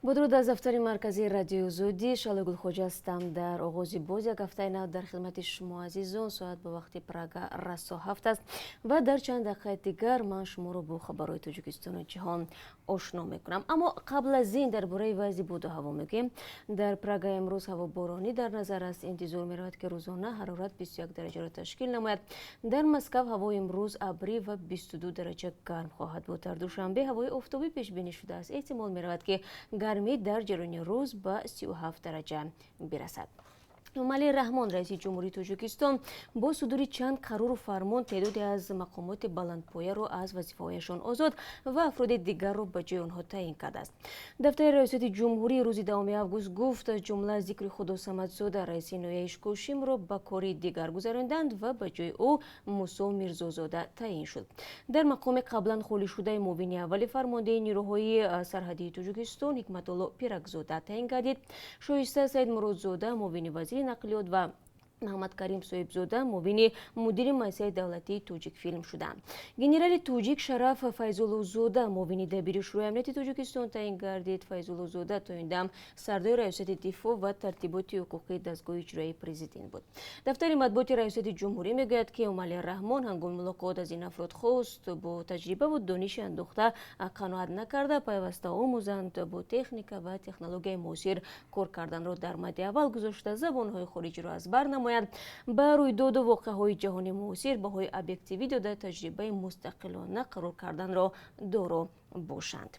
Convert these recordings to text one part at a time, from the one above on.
با درود از دفتر مرکزی رادیو زودی شالگل خوجه هستم. در آغاز باز یک هفته نو در خدمت شما عزیزان ساعت به وقت پراگا رسا هفت است و در چند دقیقه دیگر من شما رو با خبرهای تاجیکستان و جهان آشنا میکنم. اما قبل از این درباره وضع بود و هوا میگیم. در پراگا امروز هوا بارانی در نظر است. انتظار میرود که روزانه حرارت 21 درجه را تشکیل نماید. در مسکو هوا امروز ابری و 22 درجه گرم خواهد بود. در دوشنبه هوای آفتابی پیش بینی شده است. احتمال میرود که گرمی در جریان روز به 37 درجه برسد. امالی رحمان رئیس جمهوری تاجیکستان با صدور چند قرار و فرمان تعدادی از مقامات بلندپایه را از وظیفه‌هایشان آزاد و افراد دیگر را به جای آنها تعیین کرده است. دفتر ریاست جمهوری روز دوم آگوست گفت جمله ذکر خدا صمدزاده رئیس نایب اشکوشیم را به کاری دیگر گذراندند و به جای او موسی میرزازاده تعیین شد. در مقام قبلا خالی شده معاون اول فرمانده نیروهای سرحدی تاجیکستان حکمت الله پیرکزاده تعیین گردید. شایسته سید مرادزاده معاون وزیر نقلیات و محمد کریم صاحبزاده معاون مدیر مؤسسه دولتی توجیک فیلم شدند. گنرال توجیک شرف فیض‌الله زاده معاون دبیر شورای امنیت تاجیکستان تعیین گردید. فیض‌الله زاده تا این دم سردار ریاست دفاع و ترتیبات حقوقی دستگاه اجرایی پرزیدنت بود. دفتر مطبوعات ریاست جمهوری میگوید که امالی رحمان هنگام ملاقات از این افراد خواست با تجربه و دانش اندوخته قناعت نکرده پیوسته آموزند با تکنیک و تکنولوژی معاصر کار کردن را در مد اول گذاشته زبانهای خارجی را از بر نماید. به رویداد و واقعه‌های جهانی معاصر بهای ابجکتیوی داده تجربه مستقلانه قرار کردن را دارا باشند.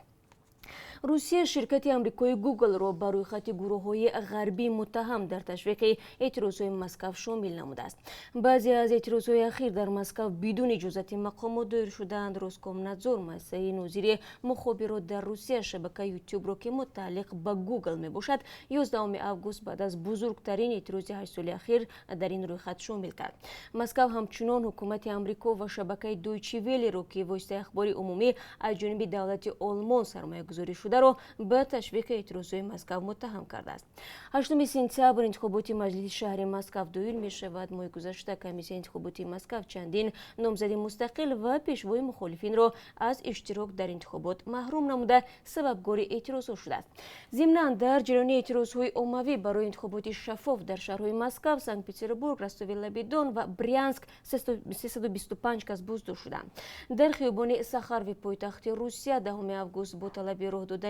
روسیه شرکت آمریکایی گوگل را بر روی خط گروه‌های غربی متهم در تشویق اعتراضهای مسکو شامل نموده است. بعضی از اعتراضهای اخیر در مسکو بدون اجازت مقامات دایر شدند. روسکومنادزور مؤسسه نظیر مخابرات در روسیه شبکه یوتیوب را که متعلق به گوگل میباشد 11 آگوست بعد از بزرگترین اعتراض 8 سال اخیر در این رویخط شامل کرد. مسکو همچنان حکومت آمریکا و شبکه دویچه ویلی را که واسطه اخباری عمومی از جانب دولت آلمان سرمایه‌گذاری شده را به تشویق اعتراضهای مسکو متهم کرده است. 8 سپتامبر انتخابات مجلس شهر مسکو دایر می شود. ماه گذشته کمیسیون انتخاباتی مسکو چندین نامزد مستقل و پیشوای مخالفین را از اشتراک در انتخابات محروم نموده سببگار اعتراض شده است. ضمناً در جریان اعتراضهای عمومی برای انتخابات شفاف در شهرهای مسکو، سنت پترزبورگ، رستوف-ل-بدان و بریانسک 325 کس بازداشت شدند. در خیابان ساخاروی پایتخت روسیه 10 آگوست با طلب راه دادن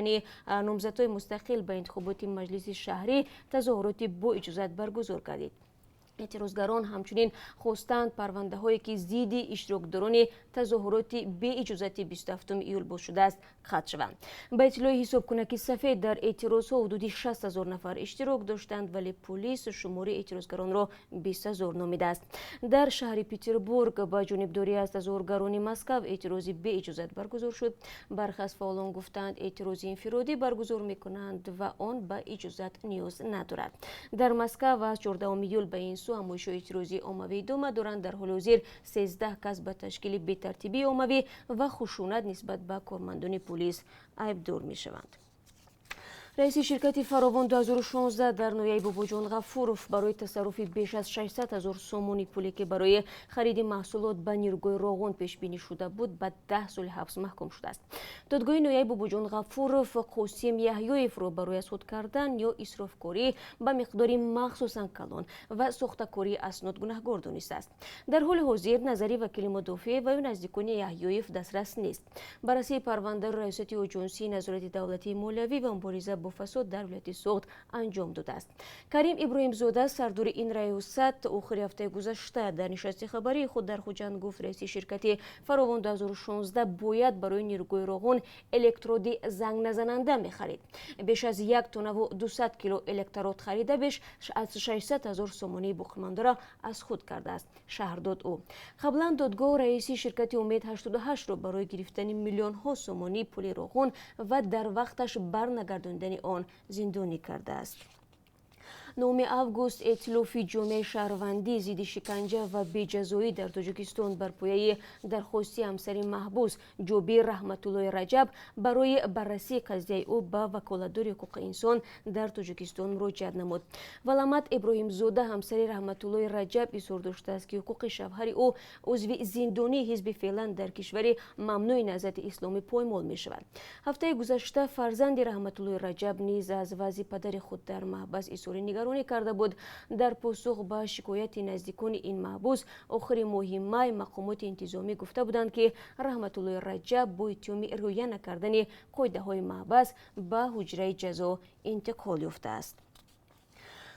نامزدهای مستقل به انتخابات مجلس شهری تظاهراتی با اجازت برگزار کردید. اعتراضگران همچنین خواستند پرونده هایی که ضد اشتراکداران تظاهراتی به اجازت 27 ایول باز شده است ختم شوند. به اطلاع حساب کنک سفید در اعتراض ها حدود 60,000 نفر اشتراک داشتند ولی پلیس شماره اعتراضگران را 20,000 نامیده است. در شهر پترزبورگ با جانبداری از تظاهرگران مسکو اعتراضی به اجازت برگزار شد. برخی از فعالان گفتند اعتراضی انفرادی برگزار میکنند و آن به اجازت نیاز ندارد. در مسکو از 14 ایول به این سو همایش اعتراضی عمومی ادامه دارند. در حال حاضر 13 کس به تشکیل بی‌ترتیبی عمومی و خشونت نسبت به کارمندان پلیس ایبدار می شوند. رئیس شرکت فراوان 2016 در نویای باباجان غفورов برای تصرف بیش از 600,000 سومونی پولی که برای خرید محصولات به نیروگاه راغون پیش بینی شده بود به 10 سال حبس محکوم شده است. دادگاه نویای باباجان غفورov قاسم یحیایف را برای سود کردن یا اسرافکاری به مقداری مخصوصاً کلان و ساخته‌کاری اسناد گناهکار دانسته است. در حال حاضر نظری وکیل مدافع و نزدیکان یحیایف دسترس نیست. بررسی پرونده ریاست آژانسی نظارت دولتی مولوی و مبارزه با فساد در ولایت سوخت انجام داده است. کریم ابراهیم زاده سردار این ریاست آخر هفته گذشته در نشست خبری خود در خوجند گفت رئیس شرکت فراوان 2016 باید برای نیروگاه راغون الکترودی زنگ نزننده می‌خرید. بیش از 1 تن و 200 کیلو الکترود خریده بیش از 600,000 سومونی باقی‌مانده را از خود کرده است. شهرداد او قبلا دادگاه رئیس شرکت امید 88 را برای گرفتن میلیون ها سومونی پول راغون و در وقتش برنگرداندن آن زندانی کرده است. 9 август ائتلافی جمعه شهروندی ضد شکنجه و بی‌جزایی در تاجیکستان بر پایه درخواستی همسر محبوس جوبیر رحمت الله رجب برای بررسی قضیه او به وکالتدار حقوق انسان در تاجیکستان مراجعه نمود. ولامت ابراهیم زاده همسر رحمت الله رجب اظهار داشته است که حقوق شوهر او عضو زندانی حزب فعلا در کشور ممنوع نهضت اسلامی پایمال می شود. هفته گذشته فرزند رحمت الله رجب نیز از وضع پدر خود در محبس اظهار نگرانی کرده بود. در پاسخ به شکایت نزدیکان این محبوس آخر ماه می مقامات انتظامی گفته بودند که رحمت الله رجب با اتهام رعایت نکردن قاعده های محبس به حجره جزا انتقال یافته است.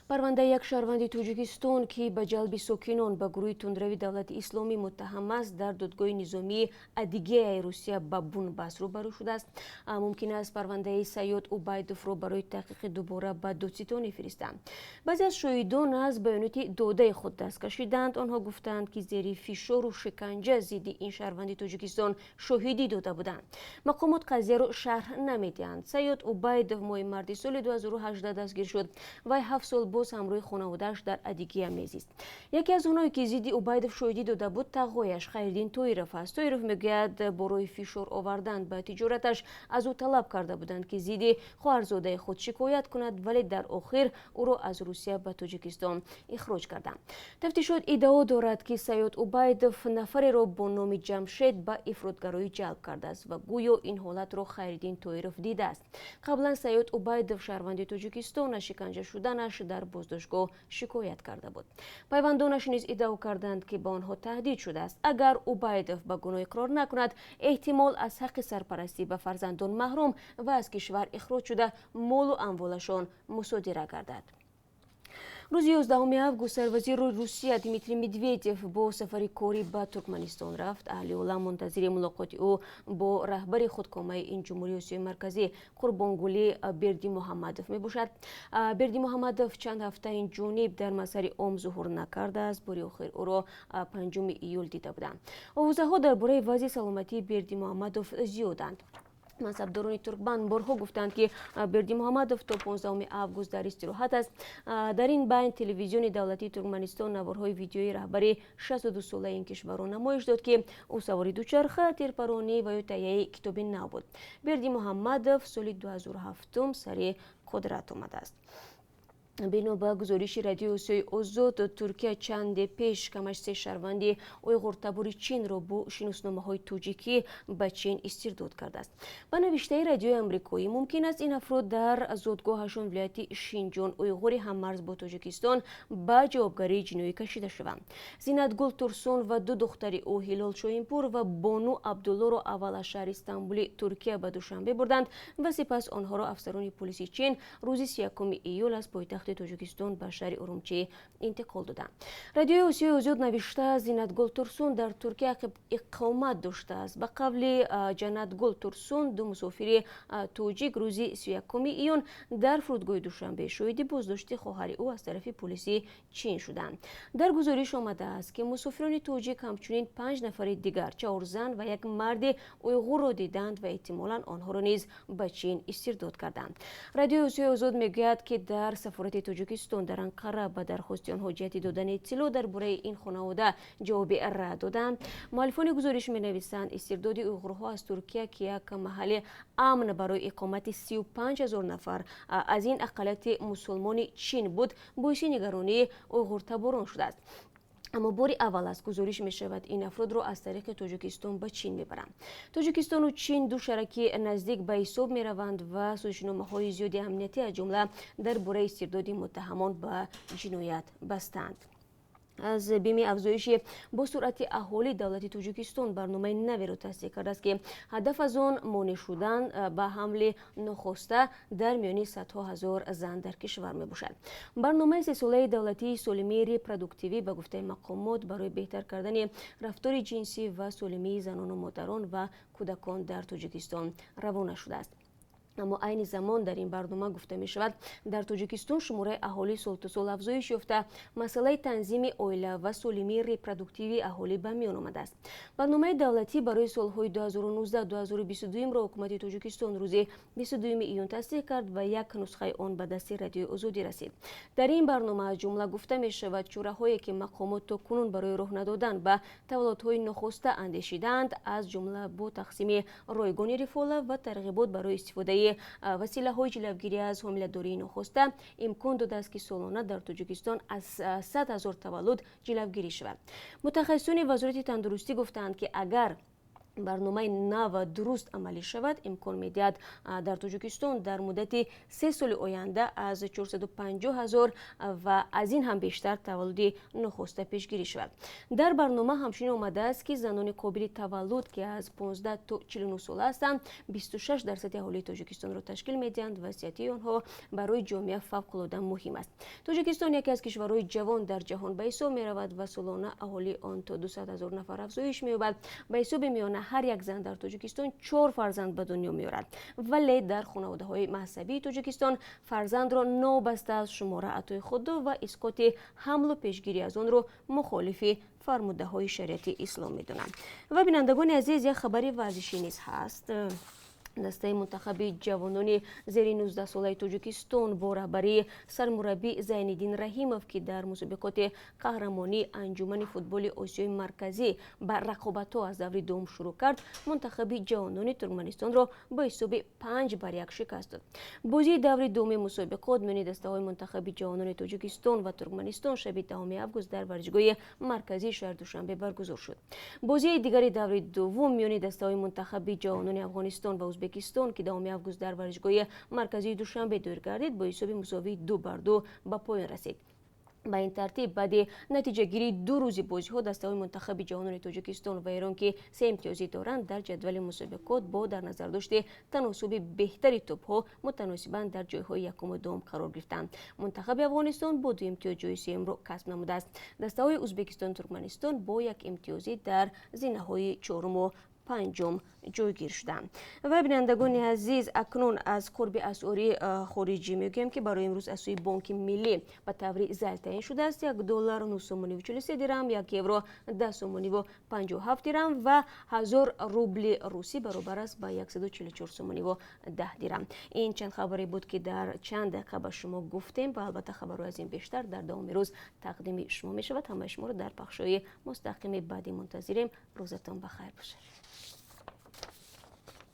پرونده یک شهروند تاجیکستان که به جلب ساکنان به گروه تندروی دولت اسلامی متهم است در دادگاه نظامی ادیگه روسیه به بنبست روبرو شده است. ممکن است پرونده سیاد عبیدوف را برای تحقیق دوباره به دادستانی فرستند. بعضی از شاهدان از بیانات داده خود دست کشیدند. آنها گفتند که زیر فشار و شکنجه ضد این شهروند تاجیکستان شاهدی داده بودند. مقامات قضیه را شرح نمیدهند. سیاد عبیدوف ماه مارس سال 2018 دستگیر شد و 7 سال باز همراه خانواده‌اش در ادیگه میزیست. یکی از اونایی که ضد عبیدوف شاهدی داده بود تقویش خیردین تویروف است. تویروف میگوید برای فشار آوردن به تجارتش از او طلب کرده بودند که ضد خواهرزاده خود شکایت کند، ولی در آخر او را از روسیه به تاجیکستان اخراج کردند. تفتیشات ادعا دارد که سیاد عبیدوف نفری را با نام جمشید به افراطگرایی جلب کرده است و گویا این حالت را خیردین تویروف دیده است. قبلا سیاد عبیدوف شهروند تاجیکستان شکنجه شدنش در بازداشتگاه شکایت کرده بود. پیوندانش نیز ادعا کردند که با آنها تهدید شده است اگر عبیدوف به گناه اقرار نکند احتمال از حق سرپرستی به فرزندان محروم و از کشور اخراج شده مال و اموالشان مصادره گردد. روز 11 август سروزیر روسیه دیمیتری مدویدیف با سفر کاری به ترکمنستان رفت. اهل عالم منتظر ملاقات او با رهبر خودکامه این جمهوری آسیای مرکزی قربانگولی بردی محمدوف می باشد. بردی محمدوف چند هفته این جانب در مسیر عام ظهور نکرده است. باری آخر او را 5 ایول دیده بودند. آوازه‌ها درباره وضع سلامتی بردی محمدوف زیادند. منصبداران ترکمن بارها گفتند که بردی محمدوف تا 15 август در استراحت است. در این بین تلویزیون دولتی ترکمنستان نوارهای ویدیویی رهبر 62 ساله این کشور را نمایش داد که او سوار دوچرخه، تیرپرانی و یا تهیه کتاب نو بود. بردی محمدوف سال 2007 سر قدرت آمده است. بنا به گزارش رادیو آسیای آزاد، ترکیه چند پیش کمش 3 شهروند اویغور تبار چین را با شناسنامه‌های تاجیکی به چین استرداد کرده است. به نوشته رادیو آمریکایی ممکن است این افراد در زادگاهشان ولایت شینجان اویغور هممرز با تاجیکستان به جوابگری جنایی کشیده شوند. زینتگل تورسون و 2 دختر او هلال شاهینپور و بانو عبدالله را اول از شهر استانبول ترکیه به دوشنبه بردند و سپس آنها را افسران پلیس چین روز 31 ایول از پایتخت تاجیکستان به شهر ارومچی انتقال دادند. رادیوی آسیای آزاد نوشته زینتگل تورسون در ترکیه اقامت داشته است. به قول جنتگل تورسون 2 مسافر تاجیک روز 31 ایون در فرودگاه دوشنبه شاهد بازداشت خواهر او از طرف پلیس چین شدند. در گزارش آمده است که مسافران تاجیک همچنین 5 نفر دیگر 4 زن و 1 مرد اویغور را دیدند و احتمالاً آنها را نیز به چین استرداد کردند. رادیوی آسیای آزاد میگوید که در سفارت تاجیکستان در انقره به درخواست آنها جهت دادن اطلاع درباره این خانواده جواب رد دادند. مؤلفان گزارش می‌نویسند استرداد اویغورها از ترکیه که یک محل امن برای اقامت 35,000 نفر از این اقلیت مسلمان چین بود باعث نگرانی اویغور تباران شده است. اما باری اول است گزارش می شود این افراد را از طریق تاجیکستان به چین میبرند. تاجیکستان و چین دو شریک نزدیک به حساب می روند و سوژنامه‌های زیادی امنیتی از جمله درباره استرداد متهمان به جنایت بستند. از بیم افزایش با سرعت اهالی دولت تاجیکستان برنامه نوی را تصدیق کرده است که هدف از آن مانع شدن به حمله ناخواسته در میان صدها هزار زن در کشور می باشد. برنامه 3 ساله دولتی سالمی ریپروداکتیوی به گفته مقامات برای بهتر کردن رفتار جنسی و سالمی زنان و مادران و کودکان در تاجیکستان روانه شده است. اما عین زمان در این برنامه گفته می شود در تاجیکستان شماره اهالی سال تا سال افزایش یافته، مسئله تنظیم اویله و سالمی ریپرودوکتیوی اهالی به میان آمده است. برنامه دولتی برای سالهای 2019-2022 را حکومت تاجیکستان روز 22 ایون تصدیق کرد و یک نسخه آن به دست رادیو آزادی رسید. در این برنامه از جمله گفته می شود چاره‌هایی که مقامات تا کنون برای راه ندادن به تولدهای نخسته اندیشیدند، از جمله با تقسیم رایگان رفاه و ترغیبات برای استفاده وسیله‌های جلوگیری از حامله‌داری نخسته امکان داده است که سالانه در تاجیکستان از 100,000 تولد جلوگیری شود. متخصصان وزارت تندرستی گفتند که اگر برنامه نو درست عملی شود، امکان می‌دهد در تاجیکستان در مدت 3 سال آینده از 450,000 و از این هم بیشتر تولد نخسته پیشگیری شود. در برنامه همچنین آمده است که زنان قابل تولد که از 15 تا 49 سال هستند 26% اهالی تاجیکستان را تشکیل می‌دهند و وضعیت آنها برای جامعه فوق‌العاده مهم است. تاجیکستان یکی از کشورهای جوان در جهان به حساب می‌رود و سالانه اهالی آن تا 200,000 نفر افزایش می‌یابد. به حساب میانه هر یک زن در تاجیکستان 4 فرزند به دنیا می‌آورد، ولی در خانواده‌های مذهبی تاجیکستان فرزند را نابسته از شماره عطای خدا و اسقاط حمل و پیشگیری از آن را مخالف فرموده‌های شریعت اسلام می‌دانند. و بینندگان عزیز، یک خبری ورزشی نیز هست. دسته منتخب جوانان زیر 19 ساله تاجیکستان با رهبری سرمربی زین‌الدین رحیموف که در مسابقات قهرمانی انجمن فوتبال آسیای مرکزی به رقابت‌ها از دور دوم شروع کرد، منتخب جوانان ترکمنستان را با حساب 5-1 شکست داد. بازی دور دوم مسابقات میان دسته‌های منتخب جوانان تاجیکستان و ترکمنستان شب 10 آگوست در ورزشگاه مرکزی شهر دوشنبه برگزار شد. بازی دیگری دور دوم میان دسته‌های منتخب جوانان افغانستان و ازبکستان که 10 آگوست در ورزشگاه مرکزی دوشنبه دور گردید با حساب مساوی 2-2 به پایان رسید. به این ترتیب بعد نتیجه گیری 2 روز بازی ها دسته‌های منتخب جوانان تاجیکستان و ایران که 3 امتیازی دارند در جدول مسابقات با در نظر داشته تناسب بهتری توپ‌ها متناسباً در جای‌های یکم و دوم قرار گرفتند. منتخب افغانستان با 2 امتیاز جای سوم را کسب نموده است. دسته‌های ازبکستان ترکمنستان با 1 امتیازی در زینه‌های چهارم و پنجم جایگیر شدند. و بینندگان عزیز، اکنون از قرب اسعار خارجی میگویم که برای امروز از سوی بانک ملی به طور ضبط تعیین شده است. $1 9.43 درهم، 1 یورو 10.57 درهم و 1000 روبل روسی برابر است به 144.10 درهم. این چند خبری بود که در چند دقیقه به شما گفتیم و البته خبرهای از این بیشتر در دوام روز تقدیم شما می شود. همه شما را در بخش‌های مستقیم بعدی منتظریم. روزتان بخیر باشد.